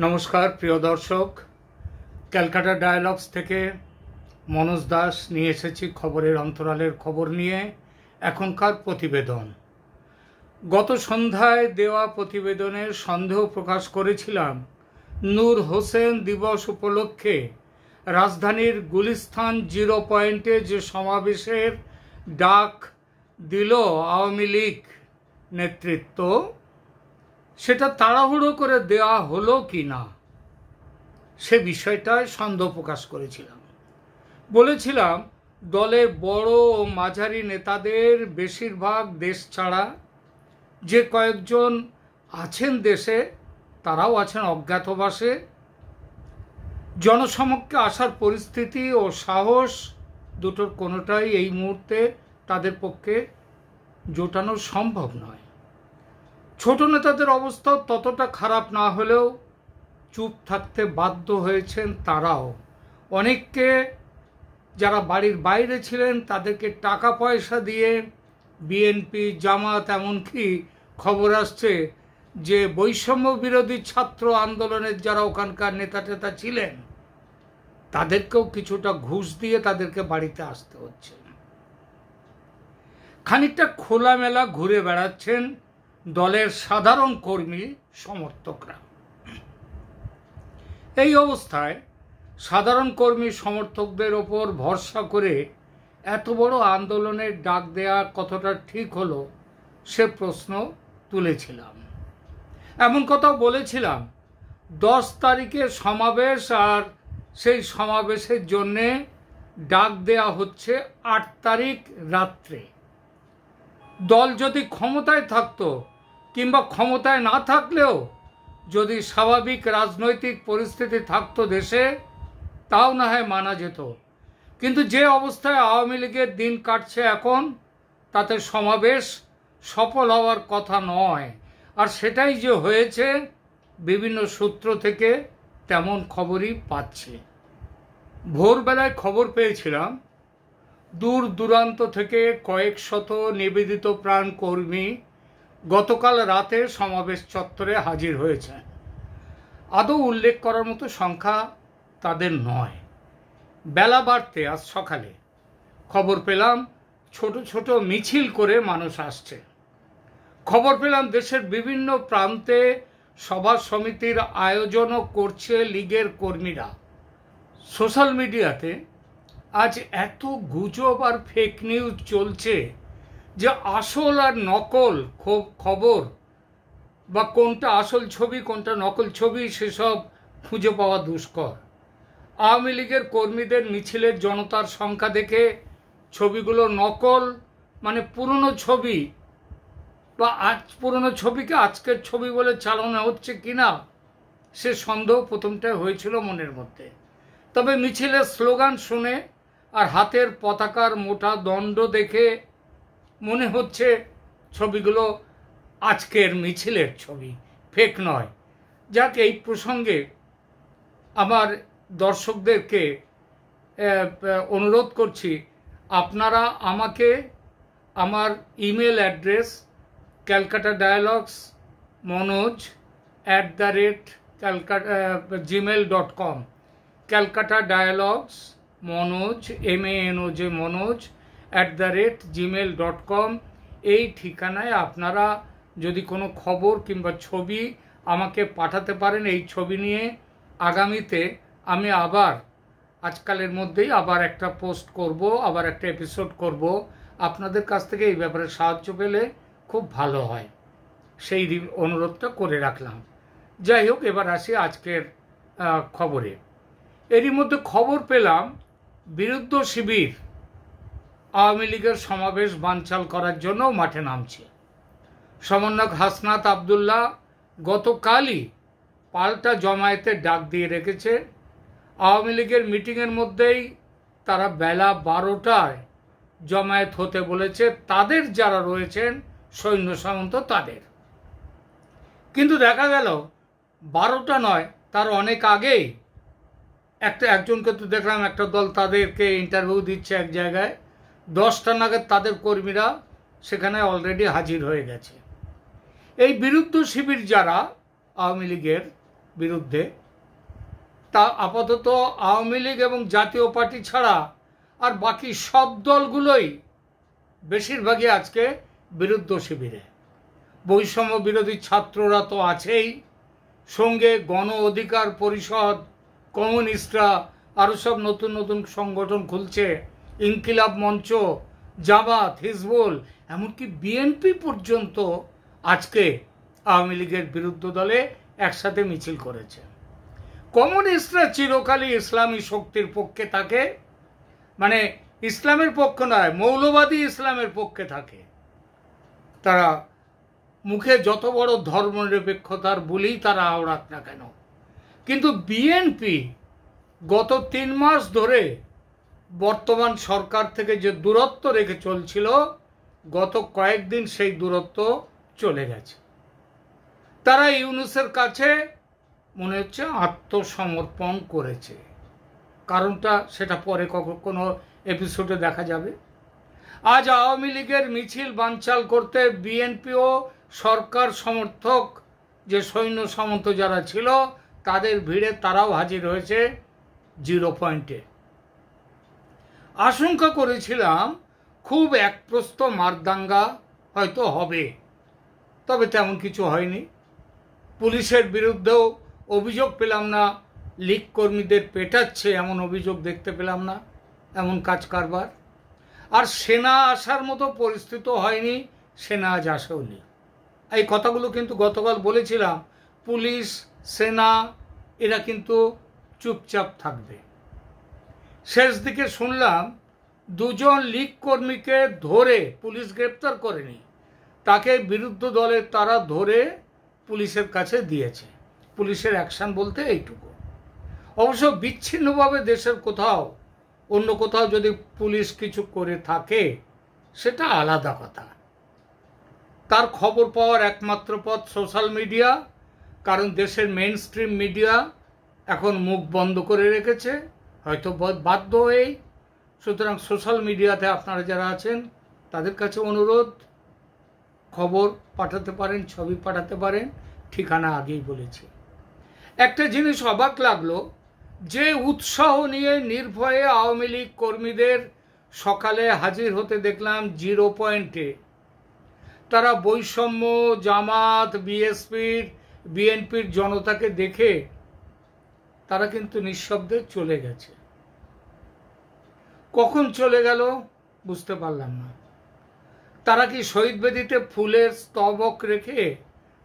নমস্কার প্রিয় দর্শক, ক্যালকাটা ডায়ালগস থেকে মনোজ দাস নিয়ে এসেছি খবরের অন্তরালের খবর নিয়ে এখনকার প্রতিবেদন। গত সন্ধ্যায় দেওয়া প্রতিবেদনে সন্দেহ প্রকাশ করেছিলাম নূর হোসেন দিবস উপলক্ষে রাজধানীর গুলিস্তান 0 পয়েন্টে যে সমাবেশের ডাক দিল আওয়ামী লীগ নেতৃত্ব, সেটা তাড়াহুড়ো করে দেওয়া হলো কি না সে বিষয়টায় সন্দেহ প্রকাশ করেছিলাম। বলেছিলাম দলের বড় ও মাঝারি নেতাদের বেশিরভাগ দেশ ছাড়া, যে কয়েকজন আছেন দেশে তারাও আছেন অজ্ঞাতবাসে। জনসমক্ষে আসার পরিস্থিতি ও সাহস দুটোর কোনোটাই এই মুহূর্তে তাদের পক্ষে জোটানো সম্ভব নয়। ছোট নেতাদের অবস্থাও ততটা খারাপ না হলেও চুপ থাকতে বাধ্য হয়েছেন তারাও। অনেককে যারা বাড়ির বাইরে ছিলেন তাদেরকে টাকা পয়সা দিয়ে বিএনপি, জামাত, এমনকি খবর আসছে যে বৈষম্য বিরোধী ছাত্র আন্দোলনের যারা ওখানকার নেতা টেতা ছিলেন তাদেরকেও কিছুটা ঘুষ দিয়ে তাদেরকে বাড়িতে আসতে হচ্ছে। খানিকটা খোলামেলা ঘুরে বেড়াচ্ছেন দলের সাধারণ কর্মী সমর্থকরা। এই অবস্থায় সাধারণ কর্মী সমর্থকদের ওপর ভরসা করে এত বড় আন্দোলনের ডাক দেয়া কতটা ঠিক হলো সে প্রশ্ন তুলেছিলাম। এমন কথাও বলেছিলাম 10 তারিখে সমাবেশ, আর সেই সমাবেশের জন্যে ডাক দেয়া হচ্ছে 8 তারিখ রাত্রে। দল যদি ক্ষমতায় থাকতো কিংবা ক্ষমতায় না থাকলেও যদি স্বাভাবিক রাজনৈতিক পরিস্থিতি থাকতো দেশে, তাও না হয় মানা যেত। কিন্তু যে অবস্থায় আওয়ামী লীগের দিন কাটছে এখন, তাতে সমাবেশ সফল হওয়ার কথা নয়। আর সেটাই যে হয়েছে বিভিন্ন সূত্র থেকে তেমন খবরই পাচ্ছি। ভোরবেলায় খবর পেয়েছিলাম দূর দূরান্ত থেকে কয়েক শত নিবেদিত প্রাণ কর্মী গতকাল রাতে সমাবেশ চত্বরে হাজির হয়েছে। আদৌ উল্লেখ করার মতো সংখ্যা তাদের নয়। বেলা বাড়তে আজ সকালে খবর পেলাম ছোট ছোট মিছিল করে মানুষ আসছে। খবর পেলাম দেশের বিভিন্ন প্রান্তে সভা সমিতির আয়োজনও করছে লীগের কর্মীরা। সোশ্যাল মিডিয়াতে আজ এত গুজব আর ফেক নিউজ চলছে যে আসল আর নকল খবর বা কোনটা আসল ছবি কোনটা নকল ছবি সেসব খুঁজে পাওয়া দুষ্কর। আওয়ামী লীগের কর্মীদের মিছিলের জনতার সংখ্যা দেখে ছবিগুলো নকল, মানে পুরনো ছবি বা পুরনো ছবিকে আজকের ছবি বলে চালানো হচ্ছে কিনা সে সন্দেহ প্রথমটাই হয়েছিল মনের মধ্যে। তবে মিছিলের স্লোগান শুনে আর হাতের পতাকার মোটা দণ্ড দেখে মনে হচ্ছে ছবিগুলো আজকের মিছিলের ছবি, ফেক নয়। যাক, এই প্রসঙ্গে আমার দর্শকদেরকে অনুরোধ করছি, আপনারা আমাকে আমার email address calcatadialogsmanoj@gmail.com calcatadialogsmanoj manoj@gmail.com এই ঠিকানায় আপনারা যদি কোনো খবর কিংবা ছবি আমাকে পাঠাতে পারেন। এই ছবি নিয়ে আগামীতে আমি আবার আজকালের মধ্যেই আবার একটা পোস্ট করব, আবার একটা এপিসোড করব। আপনাদের কাছ থেকে এই ব্যাপারে সাহায্য পেলে খুব ভালো হয়, সেই অনুরোধটা করে রাখলাম। যাই হোক, এবার আসি আজকের খবরে। এরই মধ্যে খবর পেলাম বিরুদ্ধ শিবির আওয়ামী লীগের সমাবেশ বানচাল করার জন্য মাঠে নামছে। সমন্বয়ক হাসনাত আবদুল্লাহ গতকালই পাল্টা জমায়েতের ডাক দিয়ে রেখেছে। আওয়ামী লীগের মিটিংয়ের মধ্যেই তারা বেলা 12টায় জমায়েত হতে বলেছে তাদের যারা রয়েছেন সৈন্য সামন্ত তাদের। কিন্তু দেখা গেল 12টা নয়, তার অনেক আগেই একজনকে তো দেখলাম একটা দল তাদেরকে ইন্টারভিউ দিচ্ছে এক জায়গায়, 10টা নাগাদ তাদের কর্মীরা সেখানে অলরেডি হাজির হয়ে গেছে। এই বিরুদ্ধ শিবির যারা আওয়ামী লীগের বিরুদ্ধে, তা আপাতত আওয়ামী লীগ এবং জাতীয় পার্টি ছাড়া আর বাকি সব দলগুলোই বেশিরভাগই আজকে বিরুদ্ধ শিবিরে। বৈষম্য বিরোধী ছাত্ররা তো আছেই, সঙ্গে গণ অধিকার পরিষদ, কমিউনিস্টরা, আরও সব নতুন নতুন সংগঠন খুলছে, ইনকিলাব মঞ্চ, জামাত, হিজবুল, এমনকি বিএনপি পর্যন্ত আজকে আওয়ামী লীগের বিরুদ্ধ দলে একসাথে মিছিল করেছে। কমিউনিস্টরা চিরকালই ইসলামী শক্তির পক্ষে থাকে, মানে ইসলামের পক্ষ নয়, মৌলবাদী ইসলামের পক্ষে থাকে। তারা মুখে যত বড় ধর্মনিরপেক্ষতার বলেই তারা আওড়াক না কেন, কিন্তু বিএনপি গত 3 মাস ধরে বর্তমান সরকার থেকে যে দূরত্ব রেখে চলছিল, গত কয়েকদিন সেই দূরত্ব চলে গেছে। তারা ইউনূসের কাছে মনে হচ্ছে আত্মসমর্পণ করেছে। কারণটা সেটা পরে কোনো এপিসোডে দেখা যাবে। আজ আওয়ামী লীগের মিছিল বানচাল করতে বিএনপি ও সরকার সমর্থক যে সৈন্য সামন্ত যারা ছিল তাদের ভিড়ে তারাও হাজির হয়েছে 0 পয়েন্টে। আশঙ্কা করেছিলাম খুব একপ্রস্ত মারদাঙ্গা হয়তো হবে, তবে তেমন কিছু হয়নি। পুলিশের বিরুদ্ধেও অভিযোগ পেলাম না, লীগ কর্মীদের পেটাচ্ছে এমন অভিযোগ দেখতে পেলাম না, এমন কাজ কারবার। আর সেনা আসার মতো পরিস্থিতি হয়নি, সেনা আজ আসেওনি। এই কথাগুলো কিন্তু গতকাল বলেছিলাম, পুলিশ সেনা এরা কিন্তু চুপচাপ থাকবে। শেষ দিকে শুনলাম 2 জন লীগ কর্মীকে ধরে পুলিশ গ্রেপ্তার করেনি, তাকে বিরুদ্ধ দলের তারা ধরে পুলিশের কাছে দিয়েছে। পুলিশের অ্যাকশন বলতে এইটুকু। অবশ্য বিচ্ছিন্নভাবে দেশের কোথাও অন্য কোথাও যদি পুলিশ কিছু করে থাকে সেটা আলাদা কথা। তার খবর পাওয়ার একমাত্র পথ সোশ্যাল মিডিয়া, কারণ দেশের মেইন স্ট্রিম মিডিয়া এখন মুখ বন্ধ করে রেখেছে, হয়তো বাধ্য হয়েই। সুতরাং সোশ্যাল মিডিয়াতে আপনারা যারা আছেন তাদের কাছে অনুরোধ, খবর পাঠাতে পারেন, ছবি পাঠাতে পারেন, ঠিকানা আগেই বলেছি। একটা জিনিস অবাক লাগলো, যে উৎসাহ নিয়ে নির্ভয়ে আওয়ামী লীগ কর্মীদের সকালে হাজির হতে দেখলাম 0 পয়েন্টে, তারা বৈষম্য, জামাত, বিএনপির জনতাকে দেখে তারা কিন্তু নিঃশব্দে চলে গেছে। কখন চলে গেল বুঝতে পারলাম না। তারা কি শহীদ বেদিতে ফুলের স্তবক রেখে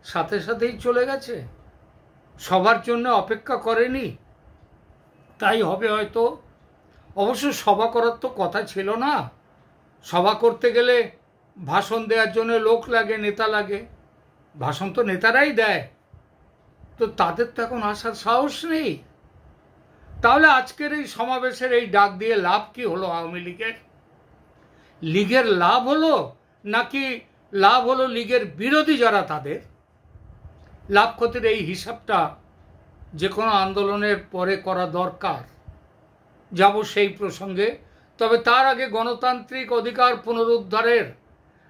সাথে সাথেই চলে গেছে? সবার জন্য অপেক্ষা করেনি? তাই হবে হয়তো। অবশ্য সভা করার তো কথা ছিল না। সভা করতে গেলে ভাষণ দেওয়ার জন্য লোক লাগে, নেতা লাগে। ভাষণ তো নেতারাই দেয়, তো তাদের তো এখন আসার সাহস নেই। তাহলে আজকের এই সমাবেশের এই ডাক দিয়ে লাভ কি হলো আওয়ামী লীগের? লীগের লাভ হলো নাকি লাভ হলো লীগের বিরোধী যারা তাদের? লাভ ক্ষতির এই হিসাবটা যে কোনো আন্দোলনের পরে করা দরকার, যাব সেই প্রসঙ্গে। তবে তার আগে গণতান্ত্রিক অধিকার পুনরুদ্ধারের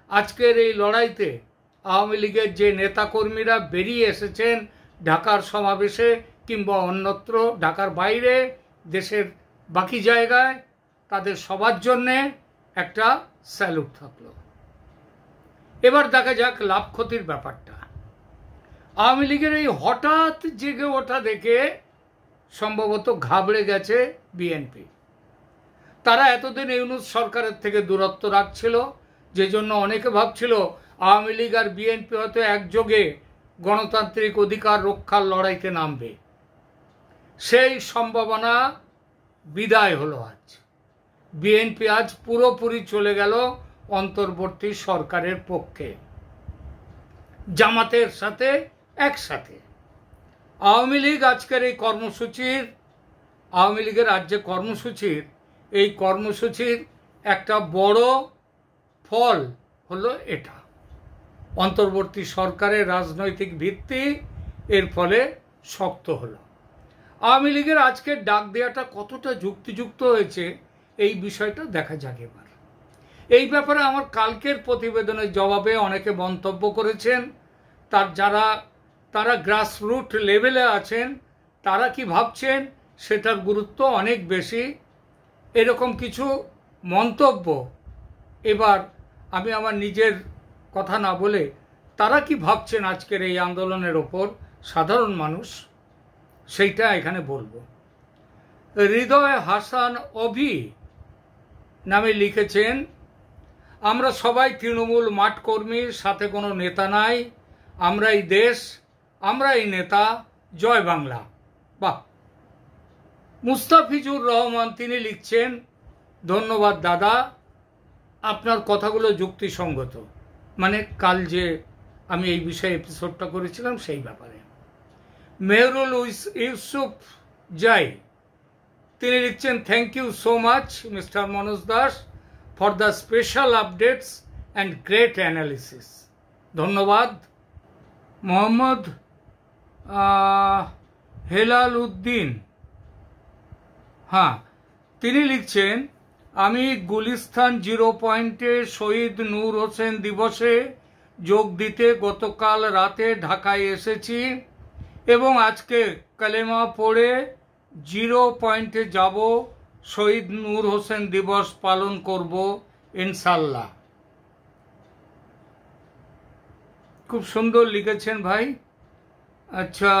আজকের এই লড়াইতে আওয়ামী লীগের যে নেতাকর্মীরা বেরিয়ে এসেছেন ঢাকার সমাবেশে কিংবা অন্যত্র, ঢাকার বাইরে, দেশের বাকি জায়গায়, তাদের সবার জন্যে একটা স্যালুট থাকলো। এবার দেখা যাক লাভ ক্ষতির ব্যাপারটা। আওয়ামী লীগের এই হঠাৎ জেগে ওঠা দেখে সম্ভবত ঘাবড়ে গেছে বিএনপি। তারা এতদিন ইউনূস সরকারের থেকে দূরত্ব রাখছিল, যে জন্য অনেকে ভাবছিল আওয়ামী লীগ আর বিএনপি হয়তো একযোগে গণতান্ত্রিক অধিকার রক্ষার লড়াইতে নামবে। সেই সম্ভাবনা বিদায় হলো আজ। বিএনপি আজ পুরোপুরি চলে গেল অন্তর্বর্তী সরকারের পক্ষে, জামাতের সাথে একসাথে। আওয়ামী লীগ আজকের এই কর্মসূচির, আওয়ামী লীগের আজ যে কর্মসূচির, এই কর্মসূচির একটা বড় ফল হলো এটা। অন্তর্বর্তী সরকারের রাজনৈতিক ভিত্তি এর ফলে শক্ত হলো। আওয়ামী লীগের আজকের ডাক দেওয়াটা কতটা যুক্তিযুক্ত হয়েছে এই বিষয়টা দেখা যাক এবার। এই ব্যাপারে আমার কালকের প্রতিবেদনের জবাবে অনেকে মন্তব্য করেছেন, তার যারা তারা গ্রাসরুট লেভেলে আছেন, তারা কি ভাবছেন সেটার গুরুত্ব অনেক বেশি। এরকম কিছু মন্তব্য। এবার আমি আমার নিজের কথা না বলে তারা কি ভাবছেন আজকের এই আন্দোলনের ওপর সাধারণ মানুষ, সেইটা এখানে বলবো। হৃদয় হাসান অভি নামে লিখেছেন, আমরা সবাই তৃণমূল মাঠ কর্মীর, সাথে কোনো নেতা নাই, আমরাই দেশ, আমরাই নেতা, জয় বাংলা। বাহ। মুস্তাফিজুর রহমান তিনি লিখছেন, ধন্যবাদ দাদা, আপনার কথাগুলো যুক্তিসঙ্গত। মানে কাল যে আমি এই বিষয়ে এপিসোডটা করেছিলাম সেই ব্যাপারে। মেহরুল ইউসুফ জাই তিনি লিখছেন, thank you so much mister Manoj Das for the special updates and great analysis. ধন্যবাদ। মোহাম্মদ হেলাল উদ্দিন, হ্যাঁ, তিনি লিখছেন, আমি গুলিস্তান 0 পয়েন্টে শহীদ নূর হোসেন দিবসে যোগ দিতে গতকাল রাতে ঢাকায় এসেছি এবং আজকে কালেমা পড়ে 0 পয়েন্টে যাব, শহীদ নূর হোসেন দিবস পালন করব ইনশাল্লাহ। খুব সুন্দর লিখেছেন ভাই। আচ্ছা,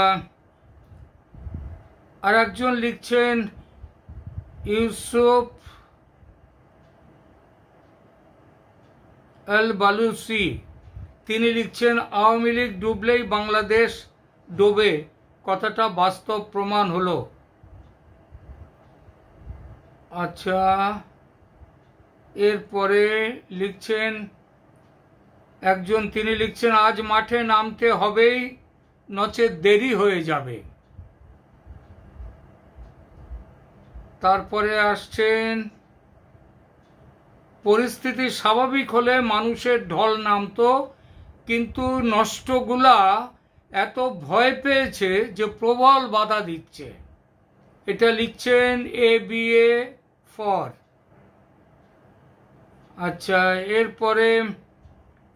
আর একজন লিখছেন ইউসুফ আল বালুসি, তিনি লিখছেন, আওয়ামী লীগ ডুবলেই বাংলাদেশ ডোবে, কথাটা বাস্তব প্রমাণ হলো। আচ্ছা, এরপরে লিখছেন একজন, তিনি লিখছেন, আজ মাঠে নামতে হবেই, নচেত দেরি হয়ে যাবে। তারপরে আসছেন, পরিস্থিতি স্বাভাবিক হলে মানুষের ঢল নামতো, কিন্তু নষ্টগুলা এত ভয় পেয়েছে যে প্রবল বাধা দিচ্ছে। এটা লিখছেন ABA ফর। আচ্ছা, এরপরে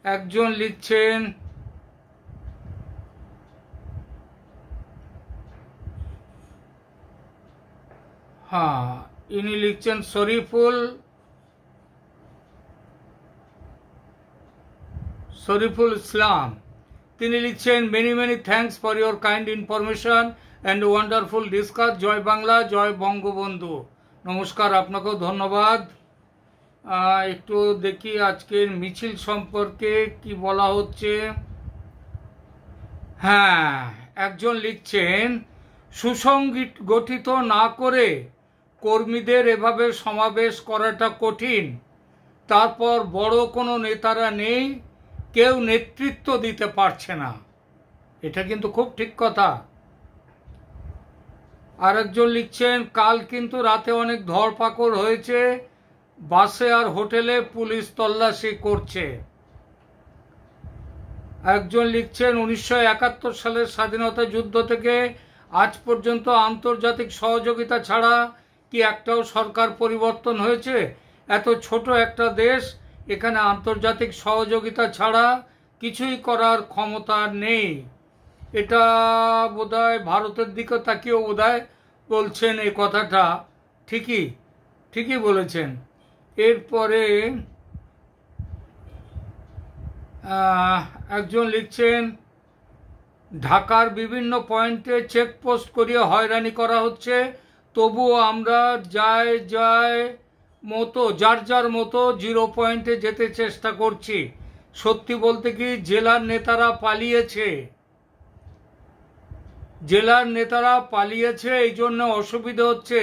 একজন লিখছেন, হ্যাঁ, ইনি লিখছেন শরীফুল ইসলাম, তিনি লিখছেন, many many thanks for your kind information and wonderful discuss. জয় বাংলা, জয় বঙ্গবন্ধু। নমস্কার, আপনাকেও ধন্যবাদ। একটু দেখি আজকের মিছিল সম্পর্কে কি বলা হচ্ছে। হ্যাঁ, একজন লিখছেন, সুসংগঠিত না করে কর্মীদের এভাবে সমাবেশ করাটা কঠিন, তারপর বড় কোনো নেতারা নেই, কেউ নেতৃত্ব দিতে পারছে না। এটা কিন্তু খুব ঠিক কথা। আরেকজন লিখছেন, কাল কিন্তু রাতে অনেক ধরপাকড় হয়েছে, বাসে আর হোটেলে পুলিশ তল্লাশি করছে। একজন লিখছেন, 1971 সালের স্বাধীনতা যুদ্ধ থেকে আজ পর্যন্ত আন্তর্জাতিক সহযোগিতা ছাড়া কি একটাও সরকার পরিবর্তন হয়েছে? এত ছোট একটা দেশ, এখানে আন্তর্জাতিক সহযোগিতা ছাড়া কিছুই করার ক্ষমতা নেই। এটা বোধহয় ভারতের দিকে তাকিয়েও বোধহয় বলছেন এই কথাটা। ঠিকই বলেছেন। এরপরে একজন লিখছেন, ঢাকার বিভিন্ন পয়েন্টে চেকপোস্ট করিয়ে হয়রানি করা হচ্ছে, তবুও আমরা যার যার মতো 0 পয়েন্টে যেতে চেষ্টা করছি। সত্যি বলতে কি, জেলার নেতারা পালিয়েছে, এই জন্য অসুবিধা হচ্ছে।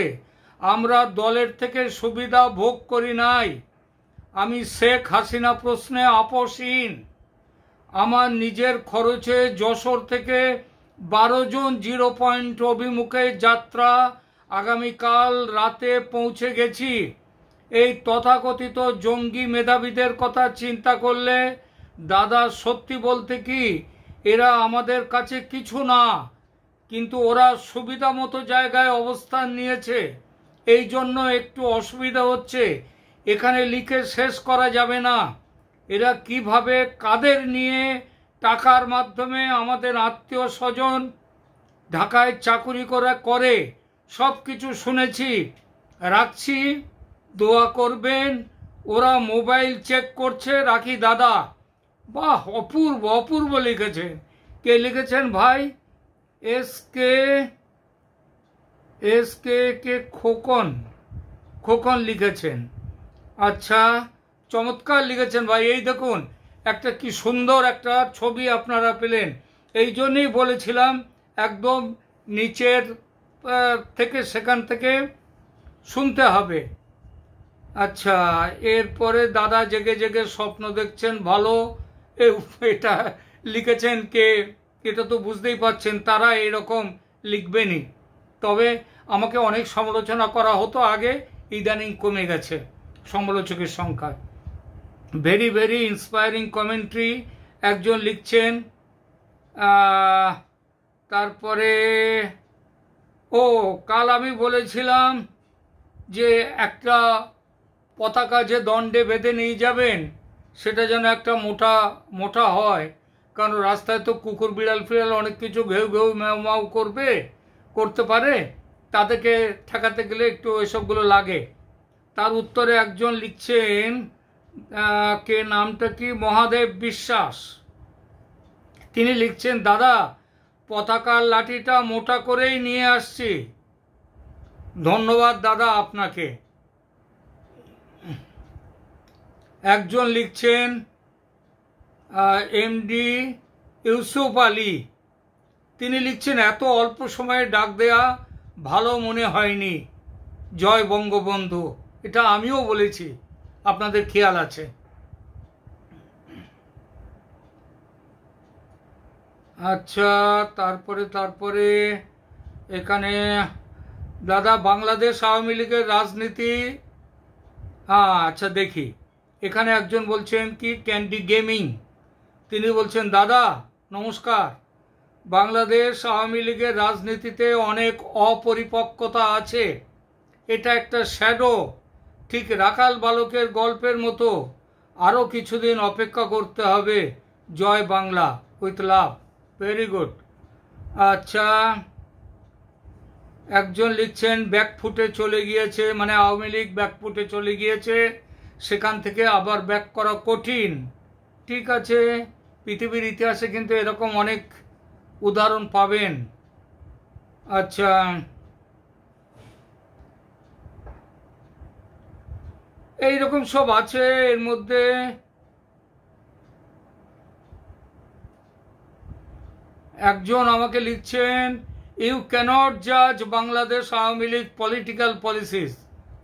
আমরা দলের থেকে সুবিধা ভোগ করি নাই। আমি শেখ হাসিনা প্রশ্নে আপোষহীন। আমার নিজের খরচে যশোর থেকে 12 জন 0 পয়েন্ট অভিমুখে যাত্রা আগামীকাল রাতে পৌঁছে গেছি। এই তথাকথিত জঙ্গি মেধাবীদের কথা চিন্তা করলে দাদা, সত্যি বলতে কি, এরা আমাদের কাছে কিছু না, কিন্তু ওরা সুবিধা মতো জায়গায় অবস্থান নিয়েছে, এই জন্য একটু অসুবিধা হচ্ছে। এখানে লিখে শেষ করা যাবে না। এরা কিভাবে কাদের নিয়ে টাকার মাধ্যমে আমাদের আত্মীয় স্বজন ঢাকায় চাকুরি করে সব কিছু শুনেছি। রাখছি, দোয়া করবেন। ওরা মোবাইল চেক করছে, রাখি দাদা। বাহ, অপূর্ব অপূর্ব লিখেছেন। কে লিখেছেন ভাই? এস কে খোকন লিখেছেন। আচ্ছা, চমৎকার লিখেছেন ভাই। এই দেখুন, একটা কি সুন্দর একটা ছবি আপনারা পেলেন। এই জন্যই বলেছিলাম একদম নিচের থেকে, সেখান থেকে শুনতে হবে। আচ্ছা, এরপরে দাদা জেগে জেগে স্বপ্ন দেখছেন, ভালো। এটা লিখেছেন কে? এটা তো বুঝতেই পারছেন, তারা এরকম লিখবেনই। তবে আমাকে অনেক সমালোচনা করা হতো আগে, ইদানিং কমে গেছে সমালোচকের সংখ্যা। ভেরি ভেরি ইন্সপায়ারিং কমেন্ট্রি একজন লিখছেন। তারপরে কাল আমি বলেছিলাম যে একটা পতাকা যে দণ্ডে বেঁধে নিয়ে যাবেন, সেটা যেন একটা মোটা হয়, কারণ রাস্তায় তো কুকুর বিড়াল ফিড়াল অনেক কিছু ঘেউ ঘেউ ম্যাও ম্যাও করতে পারে, তাদেরকে ঠেকাতে গেলে একটু এসবগুলো লাগে। তার উত্তরে একজন লিখছেন, কে নামটা কি, মহাদেব বিশ্বাস। তিনি লিখছেন, দাদা পতাকার লাঠিটা মোটা করেই নিয়ে আসছি। ধন্যবাদ দাদা আপনাকে। একজন লিখছেন, এমডি ইউসুফ আলী। তিনি লিখছেন, এত অল্প সময়ে ডাক দেয়া ভালো মনে হয়নি। জয় বঙ্গবন্ধু। এটা আমিও বলেছি, আপনাদের খেয়াল আছে। আচ্ছা, তারপরে এখানে দাদা বাংলাদেশ আওয়ামী লীগের রাজনীতি। আচ্ছা দেখি, এখানে একজন বলছেন কি, ক্যান্ডি গেমিং। তিনি বলছেন, দাদা নমস্কার। বাংলাদেশ আওয়ামী লীগের রাজনীতিতে অনেক অপরিপক্কতা আছে। এটা একটা শ্যাডো, ঠিক রাখাল বালকের গল্পের মতো। আরও কিছুদিন অপেক্ষা করতে হবে। জয় Bangla, with love. Very good. আচ্ছা, একজন লিখছেন, ব্যাকফুটে চলে গিয়েছে, মানে আওয়ামী লীগ ব্যাকফুটে চলে গিয়েছে, সেখান থেকে আবার ব্যাক করা কঠিন। ঠিক আছে, পৃথিবীর ইতিহাসে কিন্তু এরকম অনেক উদাহরণ পাবেন। আচ্ছা, এইরকম সব আছে। এর মধ্যে একজন আমাকে লিখছেন, ইউ ক্যানট জাজ বাংলাদেশ আওয়ামী লীগ পলিটিক্যাল পলিসিস।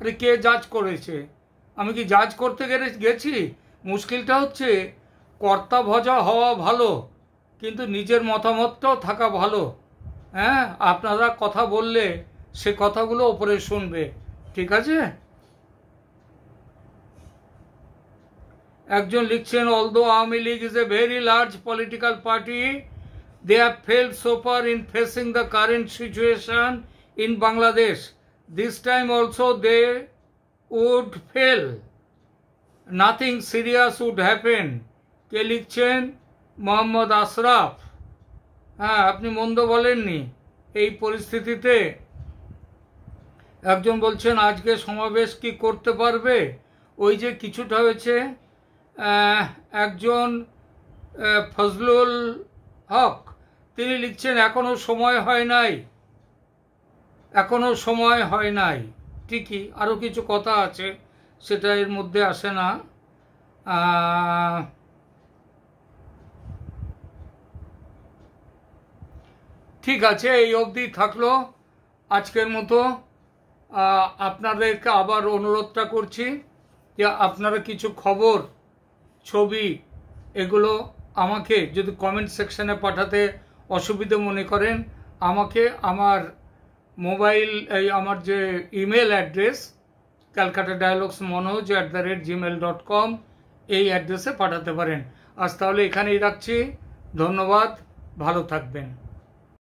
আরে কে জাজ করেছে? আমি কি জাজ করতে গেছি? মুশকিলটা হচ্ছে, কর্তা ভজা হওয়া ভালো, কিন্তু নিজের মতামতটাও থাকা ভালো। হ্যাঁ, আপনারা কথা বললে সে কথাগুলো ওপরে শুনবে। ঠিক আছে। একজন লিখছেন, although Awami League is a very large political party, they have failed so far in facing the current situation in Bangladesh. This time also they would fail. Nothing serious would happen. কে লিখছেন? মোহাম্মদ আশরাফ। হ্যাঁ, আপনি মন্দ বলেননি। এই পরিস্থিতিতে একজন বলছেন, আজকে সমাবেশ কি করতে পারবে? ওই যে কিছুটা হয়েছে। একজন ফজলুল হক, তিনি লিখছেন, এখনো সময় হয় নাই। ঠিকই, আরো কিছু কথা আছে, সেটা এর মধ্যে আসে না। ঠিক আছে, এই অবধি থাকলো আজকের মতো। আপনাদেরকে আবার অনুরোধটা করছি যে আপনারা কিছু খবর, ছবি, এগুলো আমাকে যদি কমেন্ট সেকশনে পাঠাতে অসুবিধা মনে করেন, আমাকে আমার মোবাইল, আমার যে ইমেল অ্যাড্রেস calcutta-dialogues-manoj@gmail.com, এই অ্যাড্রেসে পাঠাতে পারেন। আজ তাহলে এখানেই রাখছি। ধন্যবাদ, ভালো থাকবেন।